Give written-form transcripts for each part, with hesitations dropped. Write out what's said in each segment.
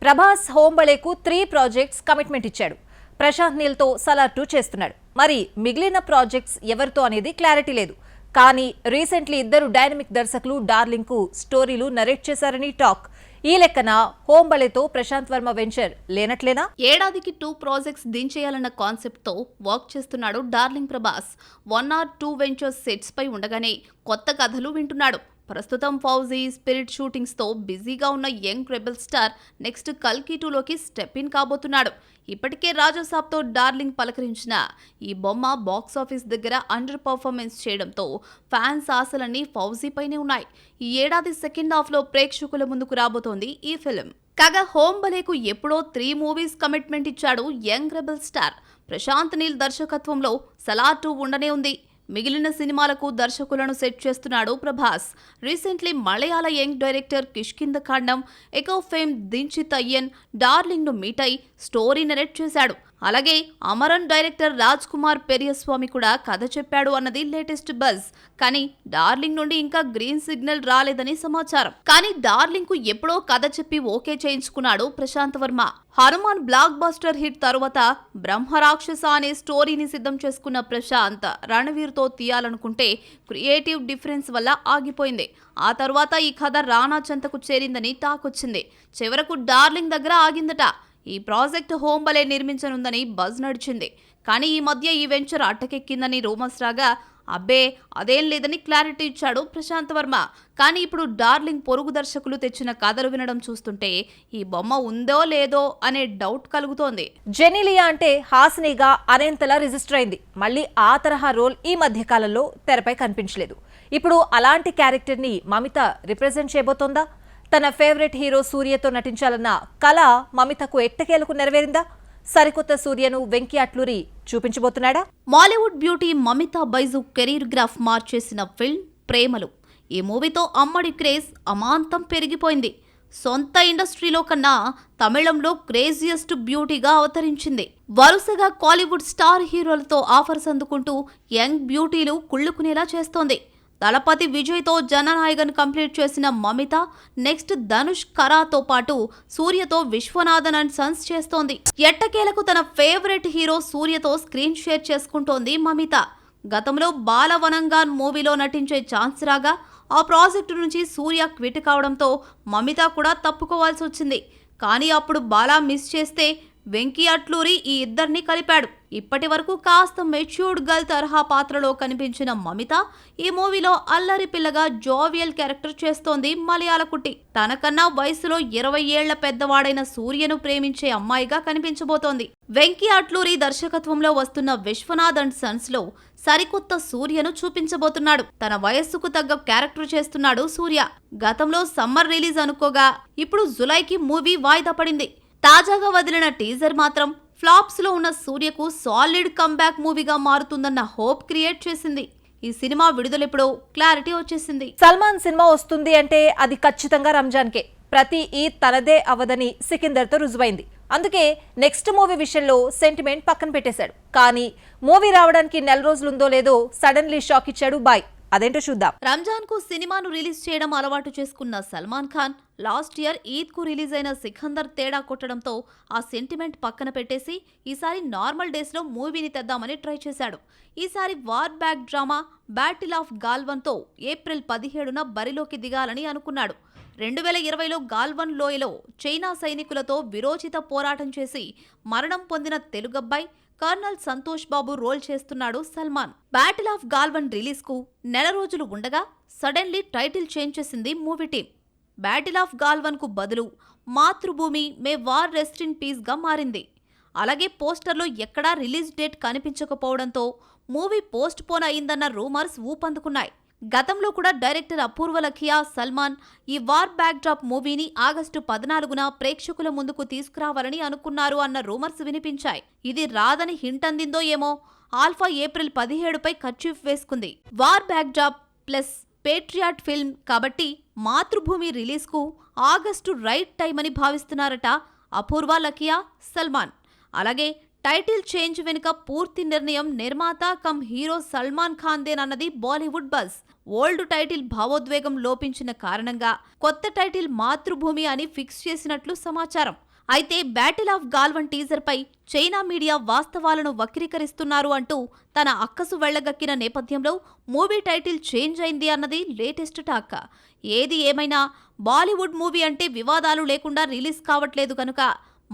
Prabhas హోంబళేకు 3 projects commitment ఇచ్చాడు. ప్రశాంత్ నీల్తో సలార్ 2 చేస్తున్నాడు. మరి మిగిలిన ప్రాజెక్ట్స్ ఎవరితో అనేది క్లారిటీ లేదు. కానీ రీసెంట్లీ ఇద్దరు డైనమిక్ దర్శకులు డార్లింగ్ కు స్టోరీలు నరేట్ చేశారని టాక్. ఈ లెక్కన హోంబళేతో ప్రశాంత్ వర్మ వెంచర్ లేనట్లేనా? ఏడాదికి 2 ప్రాజెక్ట్స్ దించేయాలన్న కాన్సెప్ట్ తో వర్క్ చేస్తున్నాడు darling Prabhas. 1 or 2 ventures sets పై ఉండగానే కొత్త కథలు వింటున్నాడు. ప్రస్తుతం ఫౌజీ, స్పిరిట్ షూటింగ్స్ తో బిజీగా ఉన్న యంగ్ రెబెల్ స్టార్ నెక్స్ట్ కల్కి 2లోకి స్టెప్ ఇన్ కాబోతున్నాడు. ఇప్పటికే రాజాసాబ్తో డార్లింగ్ పలకరించిన ఈ బొమ్మ బాక్సాఫీస్ దగ్గర అండర్ పర్ఫార్మెన్స్ చేయడంతో ఫ్యాన్స్ ఆశలన్నీ ఫౌజీపైనే ఉన్నాయి. ఈ ఏడాది సెకండ్ హాఫ్ లో ప్రేక్షకుల ముందుకు రాబోతోంది ఈ ఫిల్మ్. కాగా హోంబళేకు ఎప్పుడో 3 మూవీస్ కమిట్మెంట్ ఇచ్చాడు young rebel star. Prashanth Neel దర్శకత్వంలో సలార్ 2 ఉండనే ఉంది. మిగిలిన సినిమాలకు దర్శకులను సెట్ చేస్తున్నాడు Prabhas. Recently Malayala young director Kishkindhakandam, Eko fame Dinchith Ayyan darling ను మీట్ అయి స్టోరీ నరేట్ చేశాడు. అలాగే అమరన్ డైరెక్టర్ రాజ్ కుమార్ పెరియస్వామి కూడా కథ చెప్పాడు అన్నది లేటెస్ట్ బజ్. కానీ డార్లింగ్ నుండి ఇంకా గ్రీన్ సిగ్నల్ రాలేదని సమాచారం. కానీ డార్లింగ్ కు ఎప్పుడో కథ చెప్పి ఓకే చేయించుకున్నాడు Prashanth Varma. Hanuman blockbuster hit తరువాత బ్రహ్మరాక్షస అనే స్టోరీని సిద్ధం చేసుకున్న ప్రశాంత్ రణవీర్ తో తీయాలనుకుంటే క్రియేటివ్ డిఫరెన్స్ వల్ల ఆగిపోయింది. ఆ తర్వాత ఈ కథ రానా చెంతకు చేరిందని టాక్ వచ్చింది. చివరకు డార్లింగ్ దగ్గర ఆగిందట. ఈ ప్రాజెక్ట్ హోంబళే నిర్మించనుందని బజ్ నడిచింది. కానీ ఈ మధ్య ఈ వెంచర్ అట్టకెక్కిందని రూమర్స్ రాగా అబ్బే అదేం లేదని క్లారిటీ ఇచ్చాడు ప్రశాంత్ వర్మ. కానీ ఇప్పుడు డార్లింగ్ పొరుగు దర్శకులు తెచ్చిన కథలు వినడం చూస్తుంటే ఈ బొమ్మ ఉందో లేదో అనే డౌట్ కలుగుతోంది. జెనీలియా అంటే హాసినిగా అనేంతలా రిజిస్టర్ అయింది. మళ్ళీ ఆ తరహా రోల్ ఈ మధ్య కాలంలో తెరపై కనిపించలేదు. ఇప్పుడు అలాంటి క్యారెక్టర్ ని మమిత రిప్రజెంట్ చేయబోతోందా? తన ఫేవరెట్ హీరో సూర్యతో నటించాలన్న కళ మమితకు ఎట్టకేలకు నెరవేరిందా? సరికొత్త సూర్యను వెంకీ అట్లూరి చూపించబోతున్నాడా? Mollywood beauty Mamitha Baiju career graph మార్చేసిన ఫిల్మ్ ప్రేమలు. ఈ మూవీతో అమ్మడి క్రేజ్ అమాంతం పెరిగిపోయింది. సొంత ఇండస్ట్రీలో కన్నా తమిళంలో క్రేజియస్ట్ బ్యూటీగా అవతరించింది. వరుసగా కాలీవుడ్ స్టార్ హీరోలతో ఆఫర్స్ అందుకుంటూ యంగ్ బ్యూటీలు కుళ్ళుకునేలా చేస్తోంది. దళపతి విజయ్తో జననాయకన్ కంప్లీట్ చేసిన మమిత నెక్స్ట్ ధనుష్ కరాతో పాటు సూర్యతో విశ్వనాథన్ అండ్ సన్స్ చేస్తోంది. ఎట్టకేలకు తన ఫేవరెట్ హీరో సూర్యతో స్క్రీన్ షేర్ చేసుకుంటోంది మమిత. గతంలో బాలవనంగాన్ మూవీలో నటించే ఛాన్స్ రాగా ఆ ప్రాజెక్టు నుంచి సూర్య క్విట్ కావడంతో మమిత కూడా తప్పుకోవాల్సి వచ్చింది. కానీ అప్పుడు బాలా మిస్ చేస్తే వెంకీ అట్లూరి ఈ ఇద్దరిని కలిపాడు. ఇప్పటి వరకు కాస్త మెచ్యూర్డ్ గర్ల్ తరహా పాత్రలో కనిపించిన మమిత ఈ మూవీలో అల్లరి పిల్లగా జోవియల్ క్యారెక్టర్ చేస్తోంది మలయాళ కుట్టి. తనకన్నా వయసులో 20 ఏళ్ల పెద్దవాడైన సూర్యను ప్రేమించే అమ్మాయిగా కనిపించబోతోంది. వెంకీ అట్లూరి దర్శకత్వంలో వస్తున్న విశ్వనాథ్ అండ్ సన్స్ లో సరికొత్త సూర్యను చూపించబోతున్నాడు. తన వయస్సుకు తగ్గ క్యారెక్టర్ చేస్తున్నాడు సూర్య. గతంలో సమ్మర్ రిలీజ్ అనుకోగా ఇప్పుడు జులైకి మూవీ వాయిదా పడింది. తాజాగా వదిలిన టీజర్ మాత్రం ఫ్లాప్స్ లో ఉన్న సూర్యకు సాలిడ్ కంబ్యాక్ మూవీగా మారుతుందన్న హోప్ క్రియేట్ చేసింది. ఈ సినిమా విడుదలెప్పుడో క్లారిటీ వచ్చేసింది. సల్మాన్ సినిమా వస్తుంది అంటే అది ఖచ్చితంగా రంజాన్కే. ప్రతి ఈద్ తనదే అవదని సికిందర్తో రుజువైంది. అందుకే నెక్స్ట్ మూవీ విషయంలో సెంటిమెంట్ పక్కన పెట్టేశాడు. కానీ మూవీ రావడానికి నెల రోజులుందో లేదో సడన్లీ షాక్ ఇచ్చాడు బాయ్. అదేంటో చూద్దాం. రంజాన్ కు సినిమాను రిలీజ్ చేయడం అలవాటు చేసుకున్న సల్మాన్ ఖాన్ లాస్ట్ ఇయర్ ఈద్ కు రిలీజ్ అయిన సికందర్ తేడా కొట్టడంతో ఆ సెంటిమెంట్ పక్కన పెట్టేసి ఈసారి నార్మల్ డేస్ లో మూవీని తెద్దామని ట్రై చేశాడు. ఈసారి war back drama battle of Galwan తో ఏప్రిల్ 17న బరిలోకి దిగాలని అనుకున్నాడు. 2020లో గాల్వన్ లోయలో చైనా సైనికులతో విరోచిత పోరాటం చేసి మరణం పొందిన తెలుగబ్బాయి కర్నల్ సంతోష్ బాబు రోల్ చేస్తున్నాడు Salman. Battle of Galwan release కు నెల రోజులు ఉండగా సడన్లీ టైటిల్ చేంజ్ చేసింది movie team. Battle of Galwan కు బదులు Matrubhumi may war rest in peace గా మారింది. అలాగే పోస్టర్లో ఎక్కడా రిలీజ్ డేట్ కనిపించకపోవడంతో మూవీ పోస్ట్ పోన్ అయిందన్న రూమర్స్ ఊపందుకున్నాయి. గతంలో కూడా డైరెక్టర్ అపూర్వ లఖియా సల్మాన్ ఈ వార్ బ్యాక్ డ్రాప్ మూవీని ఆగస్టు 14న ప్రేక్షకుల ముందుకు తీసుకురావాలని అనుకున్నారు అన్న రూమర్స్ వినిపించాయి. ఇది రాదని హింట్ అందిందో ఏమో. ఆల్ఫా ఏప్రిల్ 17పై కర్చీఫ్ వేసుకుంది. War back drop plus Patriot film కాబట్టి మాతృభూమి రిలీజ్ కు ఆగస్టు రైట్ టైం అని భావిస్తున్నారట అపూర్వ లఖియా సల్మాన్. అలాగే టైటిల్ చేంజ్ వెనుక పూర్తి నిర్ణయం నిర్మాత కమ్ హీరో సల్మాన్ ఖాన్దేనన్నది బాలీవుడ్ బజ్. ఓల్డ్ టైటిల్ భావోద్వేగం లోపించిన కారణంగా కొత్త టైటిల్ మాతృభూమి అని ఫిక్స్ చేసినట్లు సమాచారం. అయితే బ్యాటిల్ ఆఫ్ గాల్వన్ టీజర్ పై చైనా మీడియా వాస్తవాలను వక్రీకరిస్తున్నారు అంటూ తన అక్కసు వెళ్లగక్కిన నేపథ్యంలో మూవీ టైటిల్ చేంజ్ అయింది అన్నది లేటెస్ట్ టాక్. ఏది ఏమైనా బాలీవుడ్ మూవీ అంటే వివాదాలు లేకుండా రిలీజ్ కావట్లేదు కనుక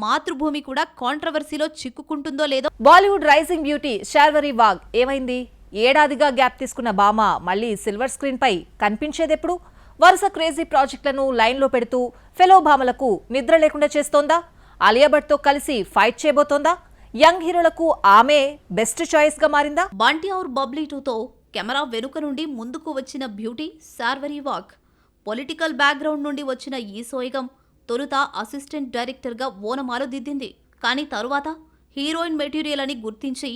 మాతృభూమి కూడా కాంట్రవర్సీలో చిక్కుకుంటుందో లేదో. బాలీవుడ్ రైజింగ్ బ్యూటీ శార్వరి వాగ్ ఏమైంది? ఏడాదిగా గ్యాప్ తీసుకున్న భామ మళ్ళీ సిల్వర్ స్క్రీన్ పై కనిపించేదెప్పుడు? వరుస క్రేజీ ప్రాజెక్టులను లైన్లో పెడుతూ ఫెలో భామలకు నిద్ర లేకుండా చేస్తోందా? ఆలియా భట్ తో కలిసి ఫైట్ చేయబోతోందా? యంగ్ హీరోలకు ఆమె బెస్ట్ చాయిస్ గా మారిందా? బంటి ఔర్ బబ్లీ 2తో కెమెరా వెనుక నుండి ముందుకు వచ్చిన బ్యూటీ శార్వరి వాగ్. పొలిటికల్ బ్యాక్గ్రౌండ్ నుండి వచ్చిన ఈ సోయగం తొలుత అసిస్టెంట్ డైరెక్టర్గా ఓనమాలు దిద్దింది. కానీ తరువాత హీరోయిన్ మెటీరియల్ అని గుర్తించి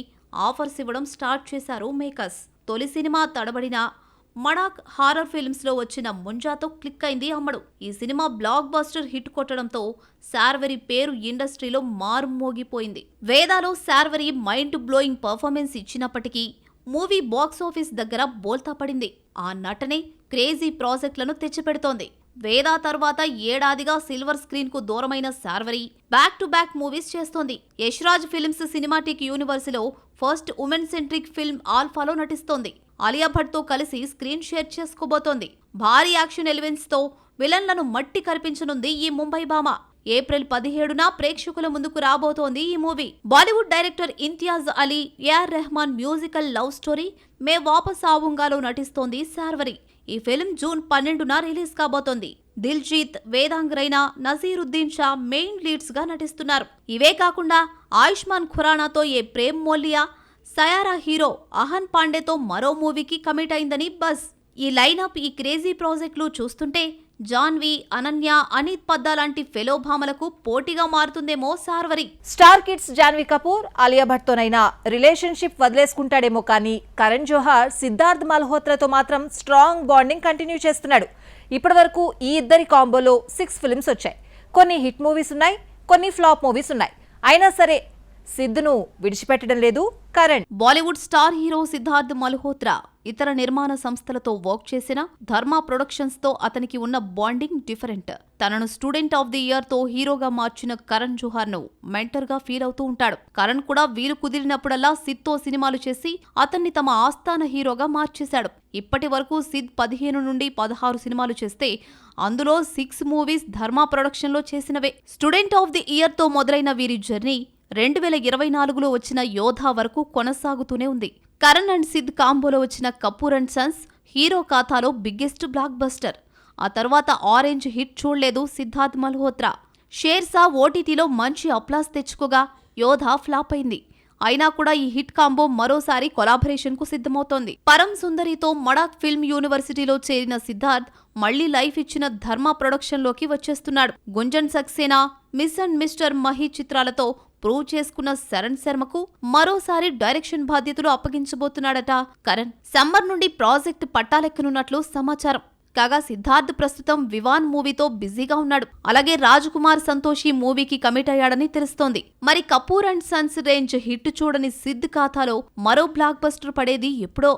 ఆఫర్స్ ఇవ్వడం స్టార్ట్ చేశారు మేకర్స్. తొలి సినిమా తడబడిన మడాక్ హారర్ ఫిల్మ్స్లో వచ్చిన ముంజాతో క్లిక్ అయింది అమ్మడు. ఈ సినిమా బ్లాక్ బస్టర్ హిట్ కొట్టడంతో శార్వరి పేరు ఇండస్ట్రీలో మారుమోగిపోయింది. వేదాలో శార్వరి మైండ్ బ్లోయింగ్ పర్ఫార్మెన్స్ ఇచ్చినప్పటికీ మూవీ బాక్సాఫీస్ దగ్గర బోల్తా పడింది. ఆ నటనే క్రేజీ ప్రాజెక్టులను తెచ్చిపెడుతోంది. వేదా తర్వాత ఏడాదిగా సిల్వర్ స్క్రీన్ కు దూరమైన Sharvari back to back movies చేస్తోంది. యశ్రాజ్ ఫిల్మ్స్ సినిమాటిక్ యూనివర్స్లో ఫస్ట్ ఉమెన్ సెంట్రిక్ ఫిల్మ్ ఆల్ఫాలో నటిస్తోంది. ఆలియా భట్ తో కలిసి స్క్రీన్ షేర్ చేసుకోబోతోంది. భారీ యాక్షన్ ఎలిమెంట్స్ తో విలన్లను మట్టి కరిపించనుంది ఈ ముంబై భామ. ఏప్రిల్ 17న ప్రేక్షకుల ముందుకు రాబోతోంది ఈ movie. Bollywood director Imtiaz Ali, AR Rahman musical love story Main Vaapas ఆవుంగాలో నటిస్తోంది శార్వరి. ఈ ఫిల్మ్ జూన్ 12న రిలీజ్ కాబోతోంది. దిల్జీత్, వేదాంగ్ రైనా, నజీరుద్దీన్ షా మెయిన్ లీడ్స్ గా నటిస్తున్నారు. ఇవే కాకుండా ఆయుష్మాన్ ఖురానాతో ఏ ప్రేమ్ మోలియా, సయారా హీరో అహన్ పాండేతో మరో మూవీకి కమిట్ అయిందని బజ్. ఈ లైనప్, ఈ క్రేజీ ప్రాజెక్టులు చూస్తుంటే జాన్వి, అనన్య, అనీత్ పద్దా లాంటి ఫెలో భామలకు పోటీగా మారుతుందేమో శార్వరి. స్టార్ కిడ్స్ జాన్వీ కపూర్ ఆలియా భట్ తోనైనా రిలేషన్షిప్ వదిలేసుకుంటాడేమో కానీ కరణ్ జోహార్, సిద్ధార్థ్ మల్హోత్రాతో మాత్రం స్ట్రాంగ్ బాండింగ్ కంటిన్యూ చేస్తున్నాడు. ఇప్పటి వరకు ఈ ఇద్దరి కాంబోలో 6 ఫిల్మ్స్ వచ్చాయి. కొన్ని హిట్ మూవీస్ ఉన్నాయి, కొన్ని ఫ్లాప్ మూవీస్ ఉన్నాయి. అయినా సరే సిద్ధును విడిచిపెట్టడం లేదు కరణ్. బాలీవుడ్ స్టార్ హీరో సిద్ధార్థ్ మల్హోత్రా ఇతర నిర్మాణ సంస్థలతో వర్క్ చేసిన ధర్మ ప్రొడక్షన్స్ తో అతనికి ఉన్న బాండింగ్ డిఫరెంట్. తనను స్టూడెంట్ ఆఫ్ ది ఇయర్ తో హీరోగా మార్చిన కరణ్ జోహార్ ను మెంటర్ గా ఫీల్ అవుతూ ఉంటాడు. కరణ్ కూడా వీలు కుదిరినప్పుడల్లా సిద్ తో సినిమాలు చేసి అతన్ని తమ ఆస్థాన హీరోగా మార్చేశాడు. ఇప్పటి వరకు సిద్ 15 నుండి 16 సినిమాలు చేస్తే అందులో 6 మూవీస్ ధర్మ ప్రొడక్షన్ లో చేసినవే. స్టూడెంట్ ఆఫ్ ది ఇయర్ తో మొదలైన వీరి జర్నీ 2024లో వచ్చిన యోధా వరకు కొనసాగుతూనే ఉంది. కరణ్ అండ్ సిద్ కాంబోలో వచ్చిన కపూర్ అండ్ సన్స్ హీరో ఖాతాలో బిగ్గెస్ట్ బ్లాక్ బస్టర్. ఆ తర్వాత ఆరెంజ్ హిట్ చూడలేదు సిద్ధార్థ్ మల్హోత్రా. షేర్సా ఓటీటీలో మంచి అప్లాస్ తెచ్చుకోగా యోధా ఫ్లాప్ అయింది. అయినా కూడా ఈ హిట్ కాంబో మరోసారి కొలాబరేషన్ కు సిద్ధమవుతోంది. పరం సుందరితో మడాక్ ఫిల్మ్ యూనివర్సిటీలో చేరిన సిద్ధార్థ్ మళ్లీ లైఫ్ ఇచ్చిన ధర్మ ప్రొడక్షన్ లోకి వచ్చేస్తున్నాడు. Gunjan Saxena, miss and mister Mahi చిత్రాలతో ప్రూవ్ చేసుకున్న శరణ్ శర్మకు మరోసారి డైరెక్షన్ బాధ్యతలు అప్పగించబోతున్నాడట కరణ్. సమ్మర్ నుండి ప్రాజెక్ట్ పట్టాలెక్కనున్నట్లు సమాచారం. కాగా సిద్ధార్థ్ ప్రస్తుతం వివాన్ మూవీతో బిజీగా ఉన్నాడు. అలాగే రాజ్కుమార్ సంతోషి మూవీకి కమిట్ అయ్యాడని తెలుస్తోంది. మరి Kapoor and Sons range hit చూడని సిద్ ఖాతాలో మరో బ్లాక్ బస్టర్ పడేది ఎప్పుడో.